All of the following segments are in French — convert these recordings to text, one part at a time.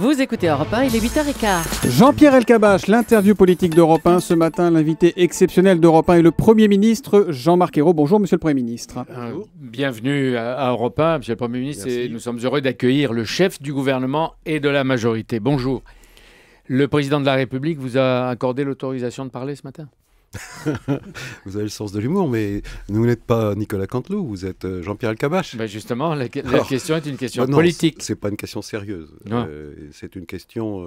Vous écoutez Europe 1, il est 8h15. Jean-Pierre Elkabbach, l'interview politique d'Europe 1. Ce matin, l'invité exceptionnel d'Europe 1 est le Premier ministre Jean-Marc Ayrault. Bonjour, Monsieur le Premier ministre. Bienvenue à Europe 1, Monsieur le Premier ministre. Et nous sommes heureux d'accueillir le chef du gouvernement et de la majorité. Bonjour. Le président de la République vous a accordé l'autorisation de parler ce matin? Vous avez le sens de l'humour, mais vous n'êtes pas Nicolas Canteloup, vous êtes Jean-Pierre Elkabbach. Ben justement, la question est une question politique. C'est pas une question sérieuse. C'est une question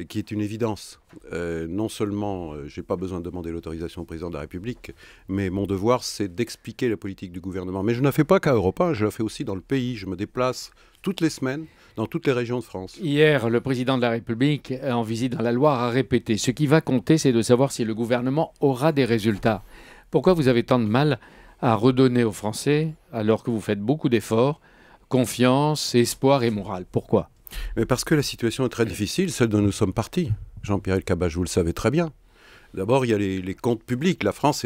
qui est une évidence. Non seulement, je n'ai pas besoin de demander l'autorisation au président de la République, mais mon devoir, c'est d'expliquer la politique du gouvernement. Mais je ne la fais pas qu'à Europe 1, je la fais aussi dans le pays. Je me déplace toutes les semaines dans toutes les régions de France. Hier, le président de la République, en visite dans la Loire, a répété: ce qui va compter, c'est de savoir si le gouvernement aura des résultats. Pourquoi vous avez tant de mal à redonner aux Français, alors que vous faites beaucoup d'efforts, confiance, espoir et morale? Pourquoi? Mais parce que la situation est très difficile, celle dont nous sommes partis. Jean-Pierre Elkabbach, vous le savez très bien. D'abord, il y a les comptes publics. La France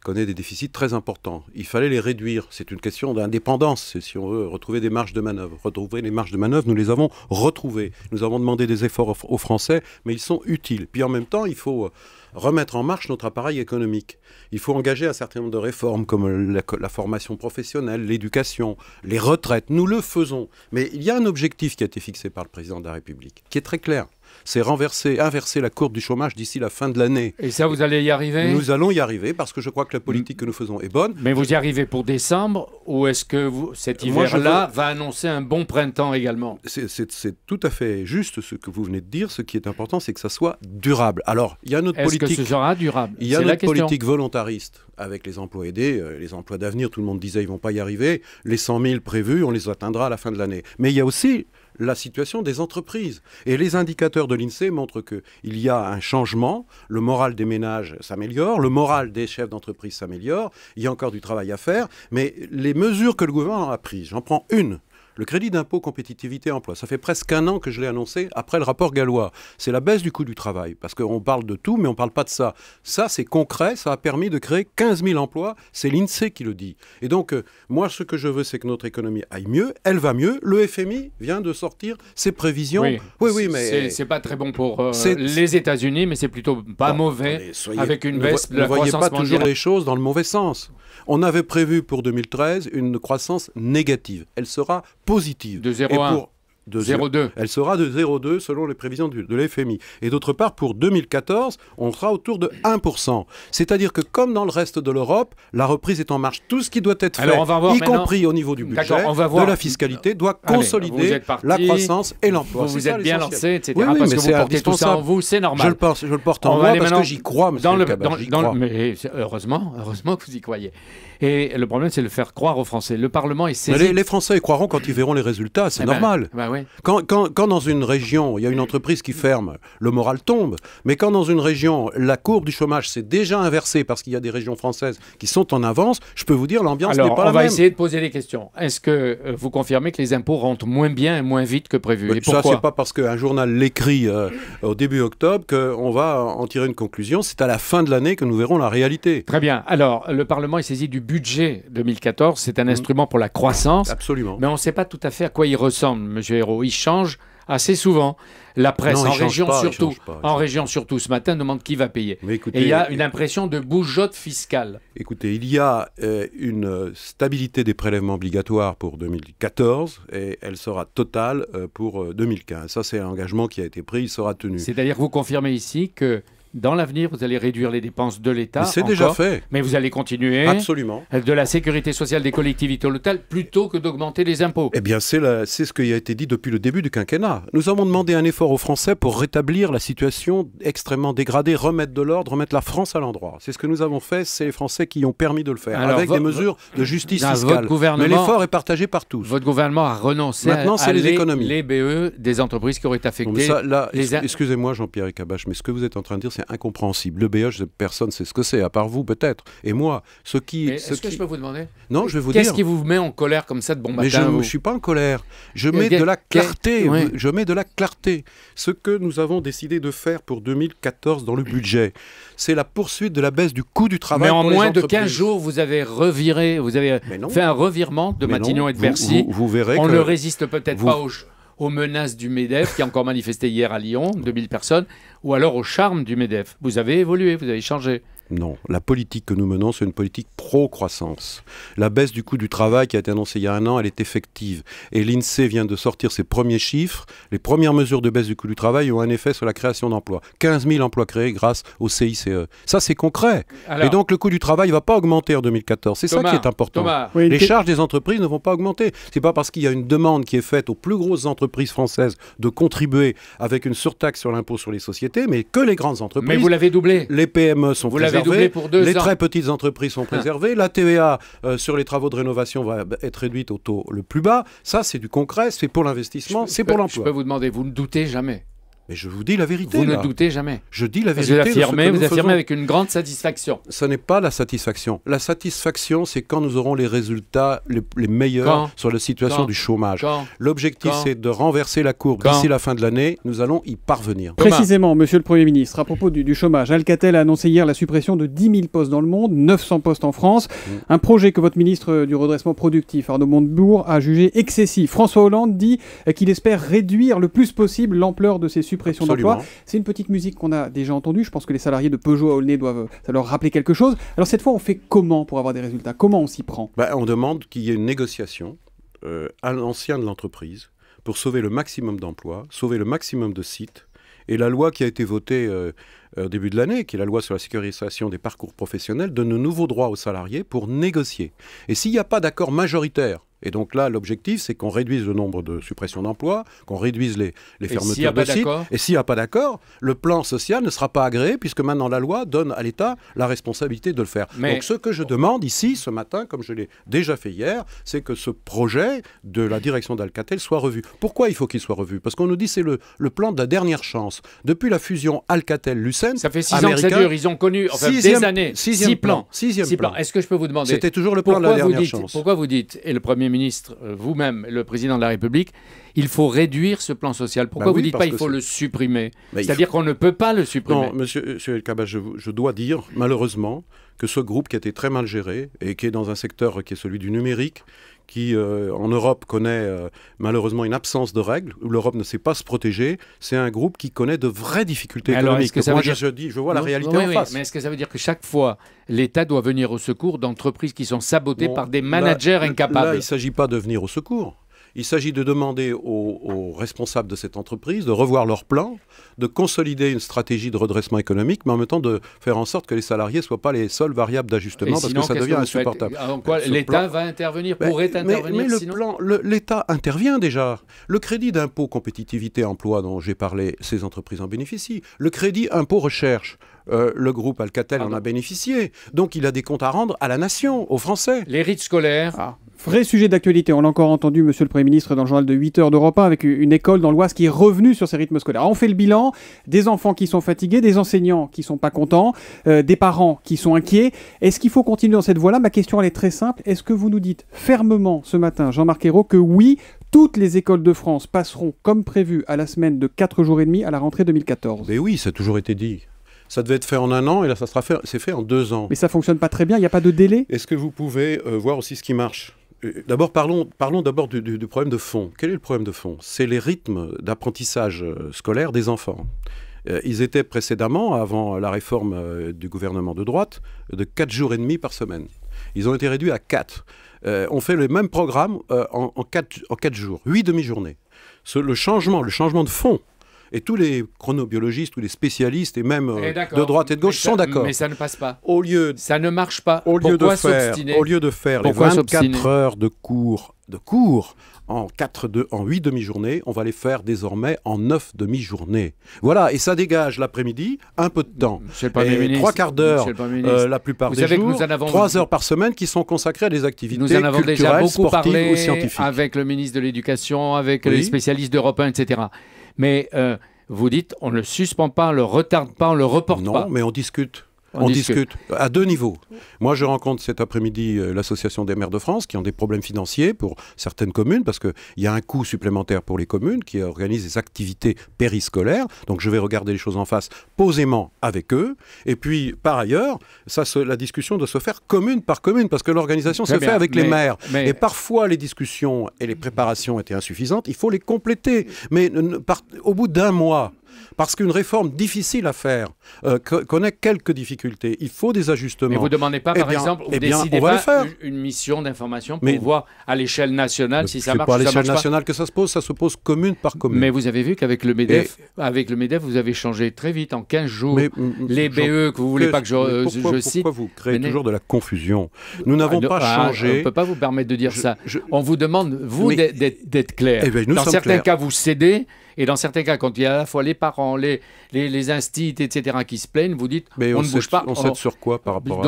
connaît des déficits très importants. Il fallait les réduire. C'est une question d'indépendance, si on veut retrouver des marges de manœuvre. Retrouver les marges de manœuvre, nous les avons retrouvées. Nous avons demandé des efforts aux Français, mais ils sont utiles. Puis en même temps, il faut remettre en marche notre appareil économique. Il faut engager un certain nombre de réformes comme la formation professionnelle, l'éducation, les retraites. Nous le faisons. Mais il y a un objectif qui a été fixé par le président de la République, qui est très clair. C'est inverser la courbe du chômage d'ici la fin de l'année. Et ça, vous allez y arriver? Nous allons y arriver parce que je crois que la politique que nous faisons est bonne. Mais vous y arrivez pour décembre ou est-ce que cet hiver-là va annoncer un bon printemps également? C'est tout à fait juste ce que vous venez de dire. Ce qui est important, c'est que ça soit durable. Alors, il y a notre politique. Est-ce que ce sera durable? Il y a notre politique volontariste avec les emplois aidés, les emplois d'avenir. Tout le monde disait ils vont pas y arriver. Les 100 000 prévus, on les atteindra à la fin de l'année. Mais il y a aussi la situation des entreprises. Et les indicateurs de l'INSEE montrent qu'il y a un changement, le moral des ménages s'améliore, le moral des chefs d'entreprise s'améliore, il y a encore du travail à faire, mais les mesures que le gouvernement a prises, j'en prends une. Le crédit d'impôt compétitivité emploi, ça fait presque un an que je l'ai annoncé après le rapport Gallois. C'est la baisse du coût du travail, parce qu'on parle de tout, mais on ne parle pas de ça. Ça, c'est concret, ça a permis de créer 15 000 emplois, c'est l'INSEE qui le dit. Et donc, moi, ce que je veux, c'est que notre économie aille mieux, elle va mieux. Le FMI vient de sortir ses prévisions. Oui, mais c'est pas très bon pour les États-Unis, mais c'est plutôt pas mauvais, avec une baisse de la croissance mondiale. Ne voyez pas toujours les choses dans le mauvais sens. On avait prévu pour 2013 une croissance négative. Elle sera positive. De 0,1. De 0,2. Elle sera de 0,2 selon les prévisions de l'FMI. Et d'autre part, pour 2014, on sera autour de 1%. C'est-à-dire que comme dans le reste de l'Europe, la reprise est en marche. Tout ce qui doit être fait, y compris au niveau du budget, de la fiscalité, doit consolider la croissance et l'emploi. Vous vous êtes bien lancé, etc. Oui, parce que vous portez tout ça en vous, c'est normal. Je le porte en moi parce que j'y crois, monsieur Elkabbach. Mais heureusement que vous y croyez. Et le problème, c'est de le faire croire aux Français. Le Parlement est saisi. Les Français y croiront quand ils verront les résultats, c'est normal. Oui. Quand dans une région, il y a une entreprise qui ferme, le moral tombe. Mais quand dans une région, la courbe du chômage s'est déjà inversée parce qu'il y a des régions françaises qui sont en avance, je peux vous dire, l'ambiance n'est pas la même. Alors, on va essayer de poser des questions. Est-ce que vous confirmez que les impôts rentrent moins bien et moins vite que prévu? Et pourquoi? Ça, c'est pas parce qu'un journal l'écrit au début octobre qu'on va en tirer une conclusion. C'est à la fin de l'année que nous verrons la réalité. Très bien. Alors, le Parlement est saisi du budget 2014. C'est un instrument pour la croissance. Absolument. Mais on ne sait pas tout à fait à quoi il ressemble, M. Ayrault. Il change assez souvent. La presse, en région surtout, ce matin, demande qui va payer. Écoutez, et il y a une impression de bougeotte fiscale. Écoutez, il y a une stabilité des prélèvements obligatoires pour 2014 et elle sera totale pour 2015. Ça, c'est un engagement qui a été pris, il sera tenu. C'est-à-dire que vous confirmez ici que dans l'avenir, vous allez réduire les dépenses de l'État. C'est déjà fait. Mais vous allez continuer. Absolument. De la sécurité sociale des collectivités locales plutôt que d'augmenter les impôts. Eh bien, c'est ce qui a été dit depuis le début du quinquennat. Nous avons demandé un effort aux Français pour rétablir la situation extrêmement dégradée, remettre de l'ordre, remettre la France à l'endroit. C'est ce que nous avons fait. C'est les Français qui ont permis de le faire, avec des mesures de justice fiscale. Mais l'effort est partagé par tous. Votre gouvernement a renoncé à les BE des entreprises qui auraient affecté... Excusez-moi, Jean-Pierre Elkabbach, mais ce que vous êtes en train de dire, c'est incompréhensible. Le BE, personne ne sait ce que c'est, à part vous peut-être. Et moi, Est-ce que je peux vous demander? Non, je vais vous dire. Qu'est-ce qui vous met en colère comme ça de bon matin? Mais je ne suis pas en colère. Je mets de la clarté. Je mets de la clarté. Ce que nous avons décidé de faire pour 2014 dans le budget, c'est la poursuite de la baisse du coût du travail. Mais en moins de 15 jours, vous avez fait un revirement de Matignon et de Bercy. Vous verrez on ne résiste peut-être pas aux menaces du MEDEF, qui a encore manifesté hier à Lyon, 2000 personnes, ou alors au charme du MEDEF. Vous avez évolué, vous avez changé. Non, la politique que nous menons, c'est une politique pro-croissance. La baisse du coût du travail qui a été annoncée il y a 1 an, elle est effective. Et l'INSEE vient de sortir ses premiers chiffres. Les premières mesures de baisse du coût du travail ont un effet sur la création d'emplois. 15 000 emplois créés grâce au CICE. Ça, c'est concret. Alors, et donc, le coût du travail ne va pas augmenter en 2014. C'est ça qui est important. Oui, les charges des entreprises ne vont pas augmenter. C'est pas parce qu'il y a une demande qui est faite aux plus grosses entreprises françaises de contribuer avec une surtaxe sur l'impôt sur les sociétés, mais que les grandes entreprises. Mais vous l'avez doublé. Les PME sont préservées. Pour 2 les ans. très petites entreprises sont préservées. La TVA sur les travaux de rénovation va être réduite au taux le plus bas. Ça, c'est du concret, c'est pour l'investissement, c'est pour l'emploi. Je peux vous demander, vous ne doutez jamais. Mais je vous dis la vérité. Vous ne doutez jamais. Je dis la vérité. Vous affirmez avec une grande satisfaction. Ce n'est pas la satisfaction. La satisfaction, c'est quand nous aurons les résultats les meilleurs sur la situation du chômage. L'objectif, c'est de renverser la courbe d'ici la fin de l'année. Nous allons y parvenir. Précisément, monsieur le Premier ministre, à propos du chômage, Alcatel a annoncé hier la suppression de 10 000 postes dans le monde, 900 postes en France. Un projet que votre ministre du redressement productif, Arnaud Montebourg, a jugé excessif. François Hollande dit qu'il espère réduire le plus possible l'ampleur de ces suppressions d'emplois. C'est une petite musique qu'on a déjà entendue. Je pense que les salariés de Peugeot à Aulnay doivent ça leur rappeler quelque chose. Alors cette fois, on fait comment pour avoir des résultats? Comment on s'y prend? On demande qu'il y ait une négociation à l'ancien de l'entreprise pour sauver le maximum d'emplois, sauver le maximum de sites. Et la loi qui a été votée au début de l'année, qui est la loi sur la sécurisation des parcours professionnels, donne de nouveaux droits aux salariés pour négocier. Et s'il n'y a pas d'accord majoritaire, et donc là, l'objectif, c'est qu'on réduise le nombre de suppressions d'emplois, qu'on réduise les fermetures de sites. Et s'il n'y a pas d'accord, le plan social ne sera pas agréé, puisque maintenant la loi donne à l'État la responsabilité de le faire. Donc ce que je demande ici, ce matin, comme je l'ai déjà fait hier, c'est que ce projet de la direction d'Alcatel soit revu. Pourquoi il faut qu'il soit revu? Parce qu'on nous dit que c'est le plan de la dernière chance. Depuis la fusion Alcatel-Lucent, ça fait 6 ans que ça dure, ils ont connu des années. 6e plan. Est-ce que je peux vous demander? C'était toujours le plan de la dernière chance. Pourquoi vous dites, et le Premier ministre, vous-même, le président de la République, il faut réduire ce plan social. Pourquoi vous ne dites pas il faut le supprimer? C'est-à-dire qu'on ne peut pas le supprimer. Non, monsieur El Kabbach, je dois dire, malheureusement, que ce groupe qui a été très mal géré et qui est dans un secteur qui est celui du numérique, qui en Europe connaît malheureusement une absence de règles, où l'Europe ne sait pas se protéger, c'est un groupe qui connaît de vraies difficultés économiques. Je vois la réalité en face. Mais est-ce que ça veut dire que chaque fois, l'État doit venir au secours d'entreprises qui sont sabotées par des managers incapables? Là, il ne s'agit pas de venir au secours. Il s'agit de demander aux responsables de cette entreprise de revoir leur plan, de consolider une stratégie de redressement économique, mais en même temps de faire en sorte que les salariés ne soient pas les seules variables d'ajustement, parce que ça devient insupportable. L'État va intervenir, pourrait intervenir mais l'État intervient déjà. Le crédit d'impôt compétitivité emploi dont j'ai parlé, ces entreprises en bénéficient. Le crédit impôt recherche, le groupe Alcatel en a bénéficié. Donc il a des comptes à rendre à la nation, aux Français. Les rites scolaires. Vrai sujet d'actualité, on l'a encore entendu, monsieur le Premier ministre, dans le journal de 8h d'Europe 1, avec une école dans l'Oise qui est revenue sur ses rythmes scolaires. Alors, on fait le bilan, des enfants qui sont fatigués, des enseignants qui sont pas contents, des parents qui sont inquiets. Est-ce qu'il faut continuer dans cette voie-là? Ma question, elle est très simple. Est-ce que vous nous dites fermement ce matin, Jean-Marc Ayrault, que oui, toutes les écoles de France passeront comme prévu à la semaine de 4 jours et demi à la rentrée 2014? Mais oui, ça a toujours été dit. Ça devait être fait en 1 an et là, c'est fait en 2 ans. Mais ça fonctionne pas très bien, il n'y a pas de délai? Est-ce que vous pouvez voir aussi ce qui marche? D'abord, parlons d'abord du problème de fond. Quel est le problème de fond? C'est les rythmes d'apprentissage scolaire des enfants. Ils étaient précédemment, avant la réforme du gouvernement de droite, de 4 jours et demi par semaine. Ils ont été réduits à 4. On fait le même programme en 4 jours, 8 demi-journées. Le changement de fond, et tous les chronobiologistes, tous les spécialistes, et même de droite et de gauche sont d'accord. Mais ça ne passe pas. Ça ne marche pas. Au lieu de faire les 24 heures de cours en 8 demi-journées, on va les faire désormais en 9 demi-journées. Voilà, et ça dégage l'après-midi, un peu de temps. Et 3 quarts d'heure la plupart des jours, 3 heures par semaine qui sont consacrées à des activités culturelles, sportives ou scientifiques. Nous en avons déjà beaucoup parlé avec le ministre de l'Éducation, avec les spécialistes d'Europe 1, etc. Mais vous dites, on ne le suspend pas, on ne le retarde pas, on ne le reporte pas. Non, mais on discute. On discute à deux niveaux. Moi, je rencontre cet après-midi l'Association des maires de France qui ont des problèmes financiers pour certaines communes parce qu'il y a un coût supplémentaire pour les communes qui organisent des activités périscolaires. Donc, je vais regarder les choses en face posément avec eux. Et puis, par ailleurs, la discussion doit se faire commune par commune parce que l'organisation se fait avec les maires. Et parfois, les discussions et les préparations étaient insuffisantes. Il faut les compléter. Mais au bout d'un mois, parce qu'une réforme difficile à faire connaît quelques difficultés. Il faut des ajustements. Mais vous ne demandez pas, par exemple, vous décidez pas une mission d'information pour voir à l'échelle nationale si ça marche ou ça marche pas. C'est pas à l'échelle nationale que ça se pose commune par commune. Mais vous avez vu qu'avec le MEDEF, vous avez changé très vite, en 15 jours. Les BE que vous ne voulez pas que je cite. Pourquoi vous créez toujours de la confusion? Nous n'avons pas changé. On ne peut pas vous permettre de dire ça. On vous demande, vous, d'être clair. Dans certains cas, vous cédez. Et dans certains cas, quand il y a à la fois les parents, les instits, etc., qui se plaignent, vous dites, on ne bouge pas. On cède sur quoi par rapport à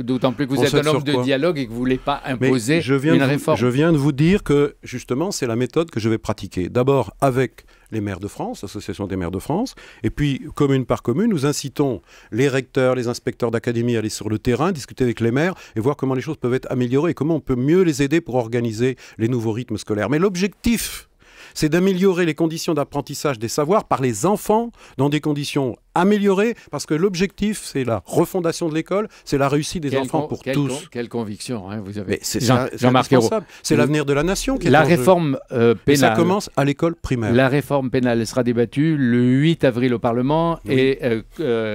D'autant plus que vous êtes un homme de dialogue et que vous ne voulez pas imposer une réforme. Je viens de vous dire que, justement, c'est la méthode que je vais pratiquer. D'abord, avec les maires de France, l'Association des maires de France, et puis, commune par commune, nous incitons les recteurs, les inspecteurs d'académie à aller sur le terrain, discuter avec les maires et voir comment les choses peuvent être améliorées et comment on peut mieux les aider pour organiser les nouveaux rythmes scolaires. Mais l'objectif, c'est d'améliorer les conditions d'apprentissage des savoirs par les enfants dans des conditions améliorées, parce que l'objectif, c'est la refondation de l'école, c'est la réussite des enfants pour tous. Quelle conviction vous avez. C'est Jean-Marc Ayrault. C'est l'avenir de la nation qui est la réforme pénale. Et ça commence à l'école primaire. La réforme pénale sera débattue le 8 avril au Parlement et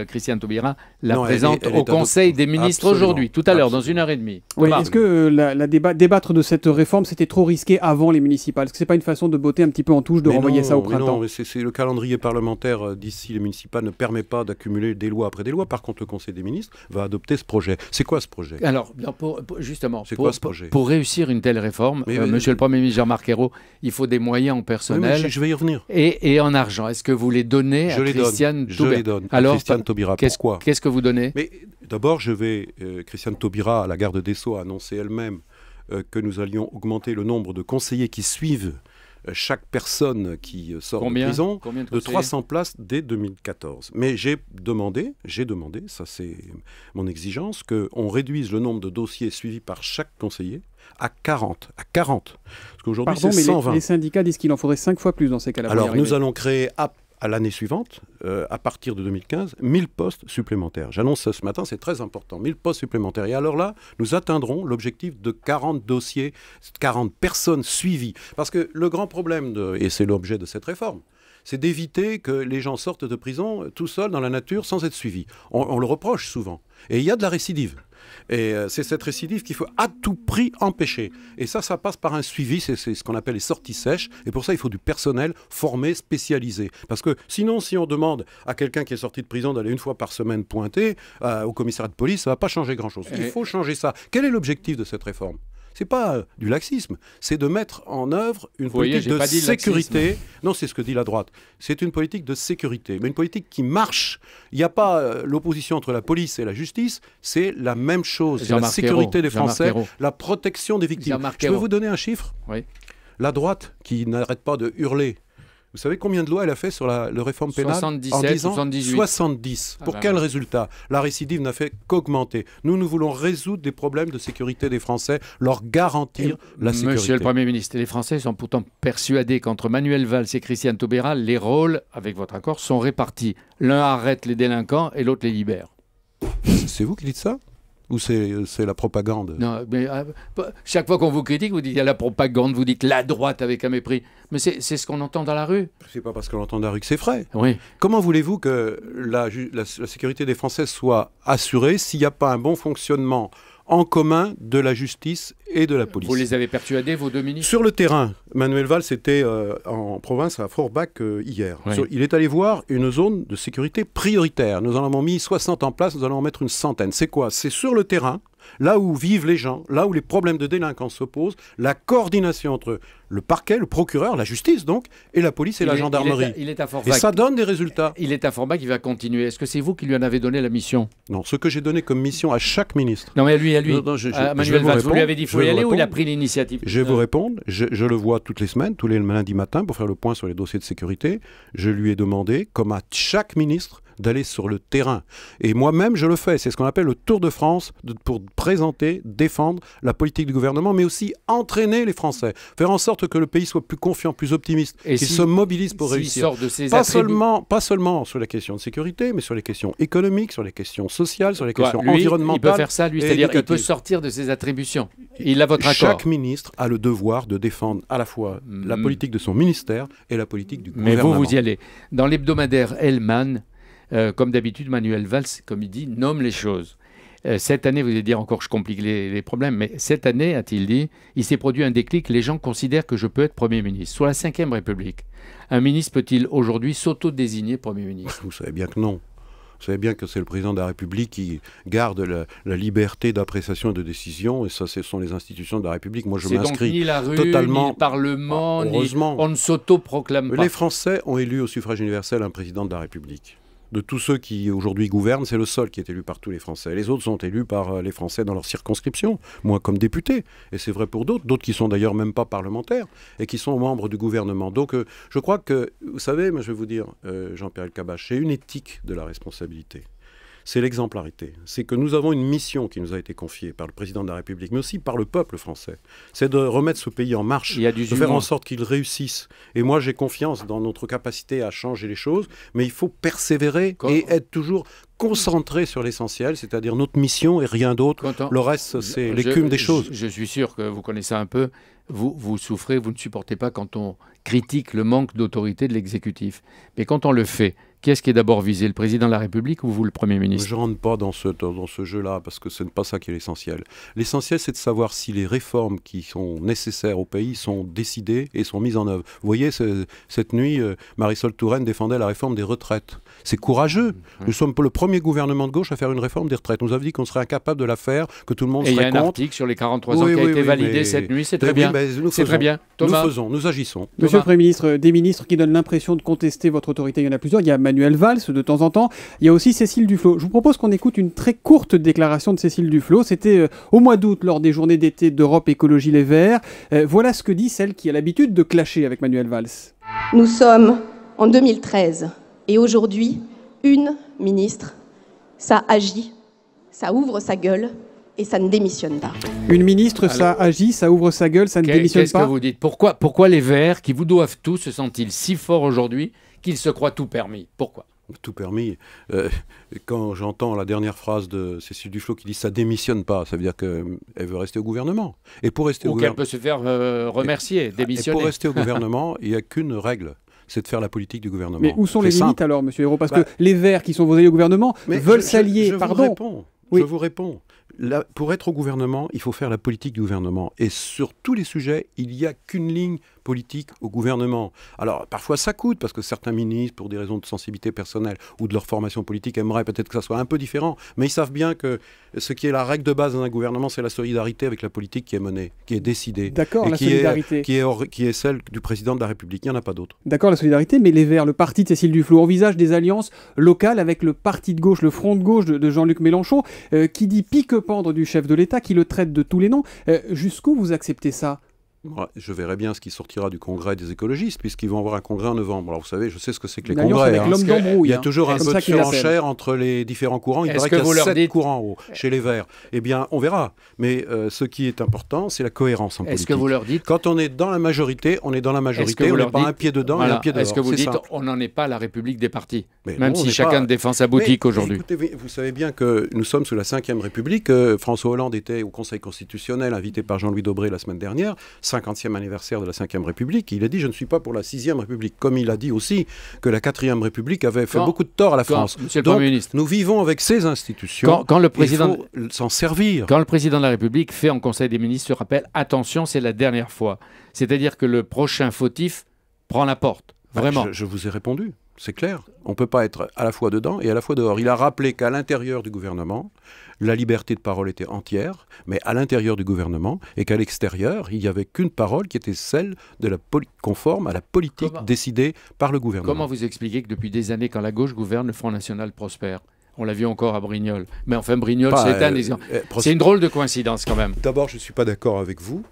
Christiane Taubira la présente au Conseil des ministres aujourd'hui, tout à l'heure, dans 1h30. Oui, est-ce que débattre de cette réforme, c'était trop risqué avant les municipales? Est-ce que ce n'est pas une façon de botter un petit peu en touche, de renvoyer ça au printemps? Non, c'est le calendrier parlementaire d'ici les municipales ne permet pas d'accumuler des lois après des lois. Par contre, le Conseil des ministres va adopter ce projet. C'est quoi ce projet? Alors, justement, quoi ce projet? Pour réussir une telle réforme, Monsieur le Premier ministre Jean-Marc Ayrault, il faut des moyens en personnel. Je vais y revenir. Et en argent. Est-ce que vous les donnez à Christiane Taubira? Je les donne à Christiane Taubira. Pourquoi? Qu'est-ce que vous donnez? Mais d'abord, Christiane Taubira, la garde des Sceaux, a annoncé elle-même que nous allions augmenter le nombre de conseillers qui suivent chaque personne qui sort de prison de 300 places dès 2014. Mais j'ai demandé, ça c'est mon exigence, qu'on réduise le nombre de dossiers suivis par chaque conseiller à 40. Parce qu'aujourd'hui, c'est 120. Les syndicats disent qu'il en faudrait 5 fois plus dans ces cas-là. Alors, nous allons créer à l'année suivante, à partir de 2015, 1000 postes supplémentaires. J'annonce ça ce matin, c'est très important, 1000 postes supplémentaires. Et alors là, nous atteindrons l'objectif de 40 dossiers, 40 personnes suivies. Parce que le grand problème, et c'est l'objet de cette réforme, c'est d'éviter que les gens sortent de prison tout seuls dans la nature sans être suivis. On le reproche souvent. Et il y a de la récidive. Et c'est cette récidive qu'il faut à tout prix empêcher. Et ça passe par un suivi, c'est ce qu'on appelle les sorties sèches. Et pour ça, il faut du personnel formé, spécialisé. Parce que sinon, si on demande à quelqu'un qui est sorti de prison d'aller une fois par semaine pointer au commissariat de police, ça ne va pas changer grand-chose. Il faut changer ça. Quel est l'objectif de cette réforme ? C'est pas du laxisme, c'est de mettre en œuvre une politique de sécurité. Non, c'est ce que dit la droite. C'est une politique de sécurité, mais une politique qui marche. Il n'y a pas l'opposition entre la police et la justice, c'est la même chose. C'est la sécurité des Français, la protection des victimes. Je peux vous donner un chiffre ? Oui. La droite, qui n'arrête pas de hurler, vous savez combien de lois elle a fait sur la réforme pénale 77, en 10 ans 78. 70. Pour quel résultat? La récidive n'a fait qu'augmenter. Nous voulons résoudre des problèmes de sécurité des Français, leur garantir la sécurité. Monsieur le Premier ministre, les Français sont pourtant persuadés qu'entre Manuel Valls et Christiane Taubira, les rôles, avec votre accord, sont répartis. L'un arrête les délinquants et l'autre les libère. C'est vous qui dites ça? Ou c'est la propagande? Non, mais chaque fois qu'on vous critique, vous dites il y a la propagande, vous dites la droite avec un mépris. Mais c'est ce qu'on entend dans la rue. C'est pas parce qu'on entend dans la rue que c'est vrai. Oui. Comment voulez-vous que la sécurité des Français soit assurée s'il n'y a pas un bon fonctionnement en commun de la justice et de la police? Vous les avez persuadés, vos deux ministres? Sur le terrain, Manuel Valls était en province à Forbach hier. Oui. Il est allé voir une zone de sécurité prioritaire. Nous en avons mis 60 en place, nous allons en mettre une centaine. C'est quoi? C'est sur le terrain, là où vivent les gens, là où les problèmes de délinquance se posent, la coordination entre le parquet, le procureur, la justice donc, et la police et la gendarmerie. Il est à Et ça donne des résultats. Il est à Forbach qui va continuer. Est-ce que c'est vous qui lui en avez donné la mission? Non, ce que j'ai donné comme mission à chaque ministre. Non, mais à lui. Non, À Manuel Valls, vous lui avez dit qu'il faut y aller ou il a pris l'initiative? Je vais vous répondre. Je le vois toutes les semaines, tous les lundis matin, pour faire le point sur les dossiers de sécurité. Je lui ai demandé, comme à chaque ministre, d'aller sur le terrain. Et moi-même, je le fais. C'est ce qu'on appelle le Tour de France, pour présenter, défendre la politique du gouvernement, mais aussi entraîner les Français. Faire en sorte que le pays soit plus confiant, plus optimiste, qu'il se mobilise pour réussir. Sort de ses pas seulement sur la question de sécurité, mais sur les questions économiques, sur les questions sociales, sur les questions environnementales. Il peut faire ça, lui, c'est-à-dire qu'il peut sortir de ses attributions. Il a votre accord. Chaque ministre a le devoir de défendre à la fois la politique de son ministère et la politique du gouvernement. Mais vous y allez. Dans l'hebdomadaire Hellman, comme d'habitude, Manuel Valls, comme il dit, nomme les choses. Cette année, vous allez dire encore que je complique les problèmes, mais cette année, a-t-il dit, il s'est produit un déclic. Les gens considèrent que je peux être Premier ministre. Sous la Ve République, un ministre peut-il aujourd'hui s'auto-désigner Premier ministre? Vous savez bien que non. Vous savez bien que c'est le président de la République qui garde la liberté d'appréciation et de décision, et ça, ce sont les institutions de la République. Moi, je m'inscris ni la rue, totalement. Ni le Parlement, heureusement. On ne s'auto-proclame pas. Les Français ont élu au suffrage universel un président de la République. De tous ceux qui aujourd'hui gouvernent, c'est le seul qui est élu par tous les Français. Les autres sont élus par les Français dans leur circonscription, moi comme député. Et c'est vrai pour d'autres qui sont d'ailleurs même pas parlementaires et qui sont membres du gouvernement. Donc je crois que, vous savez, moi je vais vous dire, Jean-Pierre Elkabbach, c'est une éthique de la responsabilité. C'est l'exemplarité. C'est que nous avons une mission qui nous a été confiée par le président de la République, mais aussi par le peuple français. C'est de remettre ce pays en marche, de faire en sorte qu'il réussisse. Et moi, j'ai confiance dans notre capacité à changer les choses, mais il faut persévérer et être toujours concentré sur l'essentiel, c'est-à-dire notre mission et rien d'autre. Le reste, c'est l'écume des choses. Je suis sûr que vous connaissez un peu. Vous souffrez, vous ne supportez pas quand on critique le manque d'autorité de l'exécutif. Mais quand on le fait, qui est-ce qui est d'abord visé, le président de la République ou vous, le Premier ministre? Je ne rentre pas dans ce jeu-là, parce que ce n'est pas ça qui est l'essentiel. L'essentiel, c'est de savoir si les réformes qui sont nécessaires au pays sont décidées et sont mises en œuvre. Vous voyez, cette nuit, Marisol Touraine défendait la réforme des retraites. C'est courageux. Nous sommes le premier gouvernement de gauche à faire une réforme des retraites. On nous avait dit qu'on serait incapable de la faire, que tout le monde serait contre. Et il y a un article sur les 43 ans qui a été validé cette nuit, c'est très bien. C'est très bien. Thomas. Nous agissons. Monsieur le Premier ministre, des ministres qui donnent l'impression de contester votre autorité, il y en a plusieurs. Il y a Manuel Valls de temps en temps. Il y a aussi Cécile Duflot. Je vous propose qu'on écoute une très courte déclaration de Cécile Duflot. C'était au mois d'août lors des journées d'été d'Europe Écologie Les Verts. Voilà ce que dit celle qui a l'habitude de clasher avec Manuel Valls. Nous sommes en 2013 et aujourd'hui, une ministre, ça agit, ça ouvre sa gueule et ça ne démissionne pas. Une ministre, ça agit, ça ouvre sa gueule, ça ne démissionne pas. Qu'est-ce que vous dites? Pourquoi les Verts, qui vous doivent tout, se sentent-ils si forts aujourd'hui qu'ils se croient tout permis? Pourquoi? Tout permis. Quand j'entends la dernière phrase de Cécile Duflot qui dit « ça démissionne pas », ça veut dire qu'elle veut rester au gouvernement. Et pour rester au gouvernement, qu'elle peut se faire remercier, démissionner. Et pour rester au gouvernement, il n'y a qu'une règle, c'est de faire la politique du gouvernement. Mais où sont les limites alors, monsieur Hérault? Parce que les Verts, qui sont vos alliés au gouvernement, veulent s'allier. Je vous réponds. Pour être au gouvernement, il faut faire la politique du gouvernement. Et sur tous les sujets, il n'y a qu'une ligne politique au gouvernement. Alors, parfois, ça coûte, parce que certains ministres, pour des raisons de sensibilité personnelle ou de leur formation politique, aimeraient peut-être que ça soit un peu différent. Mais ils savent bien que ce qui est la règle de base dans un gouvernement, c'est la solidarité avec la politique qui est menée, qui est décidée. D'accord, la solidarité. Qui est celle du président de la République. Il n'y en a pas d'autre. D'accord, la solidarité, mais les Verts, le parti de Cécile Duflot, envisage des alliances locales avec le parti de gauche, le front de gauche de Jean-Luc Mélenchon, qui dit pique-pendre du chef de l'État, qui le traite de tous les noms. Jusqu'où vous acceptez ça? Je verrai bien ce qui sortira du congrès des écologistes, puisqu'ils vont avoir un congrès en novembre. Alors vous savez, je sais ce que c'est que les congrès. Il y a toujours un peu de surenchère entre les différents courants. Il paraît qu'il y a 7 courants chez les Verts. Eh bien, on verra. Mais ce qui est important, c'est la cohérence en politique. Est-ce que vous leur dites... Quand on est dans la majorité, on est dans la majorité. On n'est pas un pied dedans et un pied dehors. Est-ce que vous dites, on n'en est pas la République des partis? Même si chacun défend sa boutique aujourd'hui. Écoutez, vous savez bien que nous sommes sous la Ve République. François Hollande était au Conseil constitutionnel, invité par Jean-Louis Debré la semaine dernière, 50e anniversaire de la Ve République. Il a dit « je ne suis pas pour la 6e République », comme il a dit aussi que la 4e République avait fait beaucoup de tort à la France. Donc, nous vivons avec ces institutions, il faut s'en servir. Quand le président de la République fait en Conseil des ministres ce rappel, attention, c'est la dernière fois. C'est-à-dire que le prochain fautif prend la porte. Vraiment. Je vous ai répondu. C'est clair. On ne peut pas être à la fois dedans et à la fois dehors. Il a rappelé qu'à l'intérieur du gouvernement, la liberté de parole était entière, mais à l'intérieur du gouvernement, et qu'à l'extérieur, il n'y avait qu'une parole qui était celle de la conforme à la politique décidée par le gouvernement. Comment vous expliquez que depuis des années, quand la gauche gouverne, le Front National prospère? On l'a vu encore à Brignoles. Mais enfin, Brignoles, c'est un exemple. C'est une drôle de coïncidence quand même. D'abord, je ne suis pas d'accord avec vous.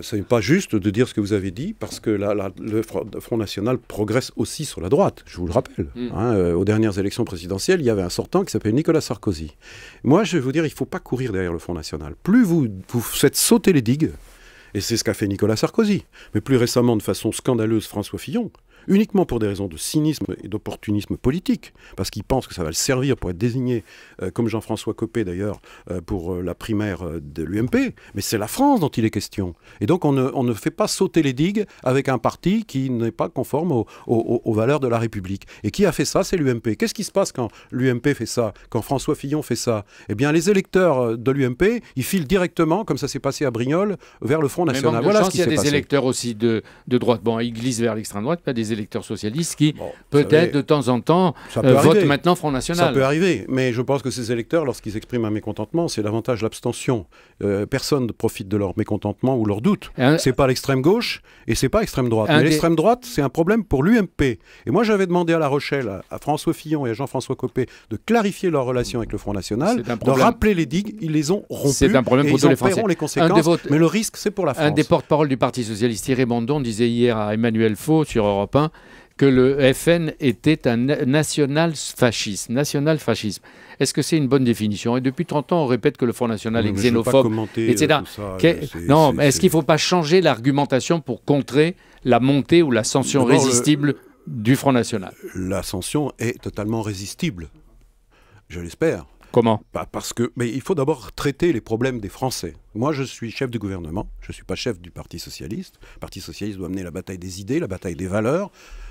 Ce n'est pas juste de dire ce que vous avez dit, parce que le Front National progresse aussi sur la droite, je vous le rappelle. Aux dernières élections présidentielles, il y avait un sortant qui s'appelait Nicolas Sarkozy. Moi, je vais vous dire, il ne faut pas courir derrière le Front National. Plus vous faites sauter les digues, et c'est ce qu'a fait Nicolas Sarkozy, mais plus récemment, de façon scandaleuse, François Fillon, uniquement pour des raisons de cynisme et d'opportunisme politique, parce qu'il pense que ça va le servir pour être désigné, comme Jean-François Copé d'ailleurs, pour la primaire de l'UMP, mais c'est la France dont il est question. Et donc on ne fait pas sauter les digues avec un parti qui n'est pas conforme aux valeurs de la République. Et qui a fait ça? C'est l'UMP. Qu'est-ce qui se passe quand l'UMP fait ça, quand François Fillon fait ça? Eh bien les électeurs de l'UMP, ils filent directement, comme ça s'est passé à Brignoles, vers le Front National. Mais voilà ce qui s'est passé. Il y a des électeurs aussi de droite. Bon, ils glissent vers l'extrême droite, pas des électeurs socialistes qui, peut-être de temps en temps, votent maintenant Front National. Ça peut arriver, mais je pense que ces électeurs, lorsqu'ils expriment un mécontentement, c'est davantage l'abstention. Personne ne profite de leur mécontentement ou leur doute. C'est pas l'extrême gauche et c'est pas l'extrême droite. Mais l'extrême droite, c'est un problème pour l'UMP. Et moi, j'avais demandé à La Rochelle, à François Fillon et à Jean-François Copé de clarifier leur relation avec le Front National, de rappeler les digues. Ils les ont rompues. C'est un problème pour tous les Français. Ils en paieront les conséquences, mais le risque, c'est pour la France. Un des porte-parole du Parti Socialiste, Thierry Bandon, disait hier à Emmanuel Faux sur Europe 1 que le FN était un national-fascisme. Est-ce que c'est une bonne définition? Et depuis 30 ans, on répète que le Front National est xénophobe, etc. Non, mais est-ce qu'il ne faut pas changer l'argumentation pour contrer la montée ou l'ascension résistible du Front National? L'ascension est totalement résistible, je l'espère. Comment? Mais il faut d'abord traiter les problèmes des Français. Moi, je suis chef du gouvernement, je ne suis pas chef du Parti Socialiste. Le Parti Socialiste doit mener la bataille des idées, la bataille des valeurs.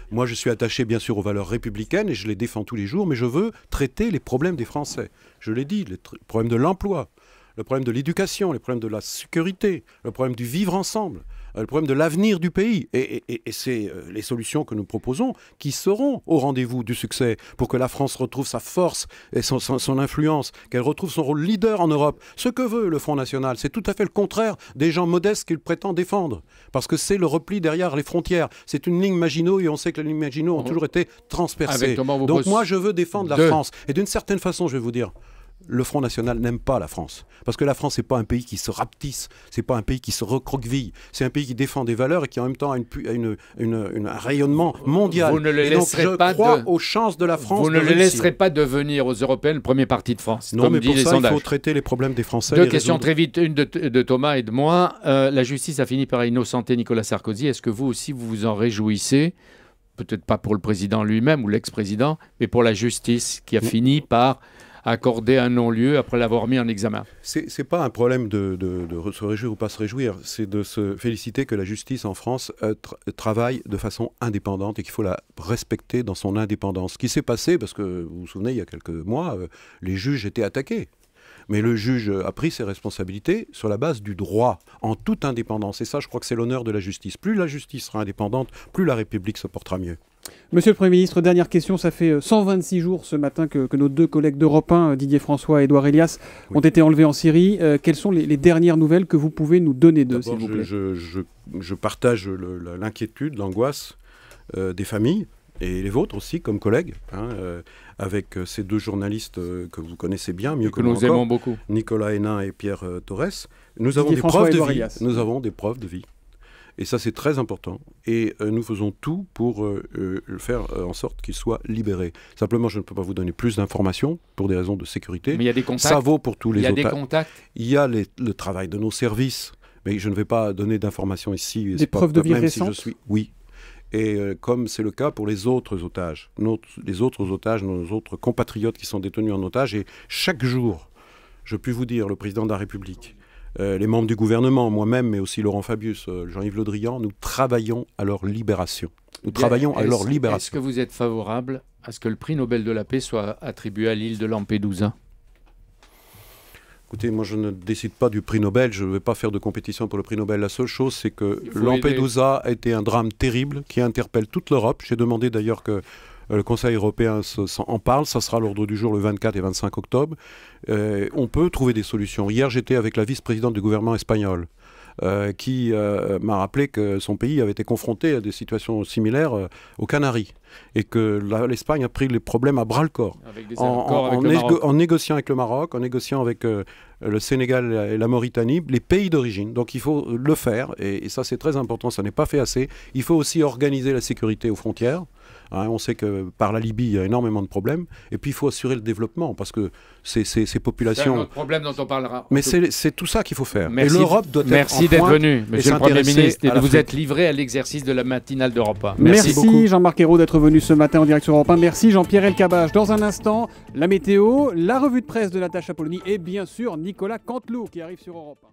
Moi, je suis attaché, bien sûr, aux valeurs républicaines et je les défends tous les jours, mais je veux traiter les problèmes des Français. Je l'ai dit, le problème de l'emploi, le problème de l'éducation, les problèmes de la sécurité, le problème du vivre ensemble, le problème de l'avenir du pays. Et c'est les solutions que nous proposons qui seront au rendez-vous du succès pour que la France retrouve sa force et son influence, qu'elle retrouve son rôle leader en Europe. Ce que veut le Front National, c'est tout à fait le contraire des gens modestes qu'il prétend défendre. Parce que c'est le repli derrière les frontières. C'est une ligne Maginot et on sait que les lignes Maginot ont toujours été transpercées. Donc moi, je veux défendre la France. Et d'une certaine façon, je vais vous dire, le Front National n'aime pas la France. Parce que la France, c'est pas un pays qui se rapetisse, c'est pas un pays qui se recroqueville, c'est un pays qui défend des valeurs et qui en même temps a un rayonnement mondial. Vous ne les laisserez pas aux chances de la France. Vous ne les laisserez pas devenir aux Européennes le premier parti de France. Non, mais pour ça, il faut traiter les problèmes des Français. Deux questions très vite, une de Thomas et de moi. La justice a fini par innocenter Nicolas Sarkozy. Est-ce que vous aussi, vous vous en réjouissez? Peut-être pas pour le président lui-même ou l'ex-président, mais pour la justice qui a fini par accorder un non-lieu après l'avoir mis en examen. C'est pas un problème de se réjouir ou pas se réjouir, c'est de se féliciter que la justice en France travaille de façon indépendante et qu'il faut la respecter dans son indépendance. Ce qui s'est passé, parce que vous vous souvenez, il y a quelques mois, les juges étaient attaqués. Mais le juge a pris ses responsabilités sur la base du droit, en toute indépendance. Et ça, je crois que c'est l'honneur de la justice. Plus la justice sera indépendante, plus la République se portera mieux. Monsieur le Premier ministre, dernière question. Ça fait 126 jours ce matin que nos deux collègues d'Europe 1, Didier François et Édouard Elias, ont été enlevés en Syrie. Quelles sont les dernières nouvelles que vous pouvez nous donner d'eux, s'il vous plaît? Je partage l'inquiétude, l'angoisse des familles. Et les vôtres aussi, comme collègues, avec ces deux journalistes que vous connaissez bien, mieux que nous encore, aimons beaucoup, Nicolas Hénin et Pierre Torres. Nous avons des preuves de vie. Nous avons des preuves de vie. Et ça, c'est très important. Et nous faisons tout pour faire en sorte qu'ils soient libérés. Simplement, je ne peux pas vous donner plus d'informations pour des raisons de sécurité. Mais il y a des contacts. Ça vaut pour tous les autres. Il y a des contacts. Il y a le travail de nos services. Mais je ne vais pas donner d'informations ici. Des preuves de vie récentes ? Oui. Et comme c'est le cas pour les autres otages, nos autres compatriotes qui sont détenus en otage. Et chaque jour, je puis vous dire, le président de la République, les membres du gouvernement, moi-même, mais aussi Laurent Fabius, Jean-Yves Le Drian, nous travaillons à leur libération. Est-ce que vous êtes favorable à ce que le prix Nobel de la paix soit attribué à l'île de Lampedusa ? Écoutez, moi je ne décide pas du prix Nobel, je ne vais pas faire de compétition pour le prix Nobel. La seule chose, c'est que Lampedusa a été un drame terrible qui interpelle toute l'Europe. J'ai demandé d'ailleurs que Le Conseil européen en parle, ça sera à l'ordre du jour le 24 et 25 octobre. On peut trouver des solutions. Hier, j'étais avec la vice-présidente du gouvernement espagnol. Qui m'a rappelé que son pays avait été confronté à des situations similaires aux Canaries et que l'Espagne a pris les problèmes à bras-le-corps en négociant avec le Maroc, en négociant avec le Sénégal et la Mauritanie, les pays d'origine. Donc il faut le faire et ça c'est très important, ça n'est pas fait assez. Il faut aussi organiser la sécurité aux frontières. On sait que par la Libye, il y a énormément de problèmes. Et puis, il faut assurer le développement, parce que ces populations... C'est un autre problème dont on parlera. Mais c'est tout ça qu'il faut faire. Merci, et l'Europe doit être merci d'être venu, Monsieur le Premier ministre, et de vous être livré à l'exercice de la matinale d'Europe 1. Merci Jean-Marc Ayrault d'être venu ce matin en direct sur Europe 1. Merci Jean-Pierre Elkabbach. Dans un instant, la météo, la revue de presse de Natacha Polony et bien sûr Nicolas Canteloup qui arrive sur Europe 1.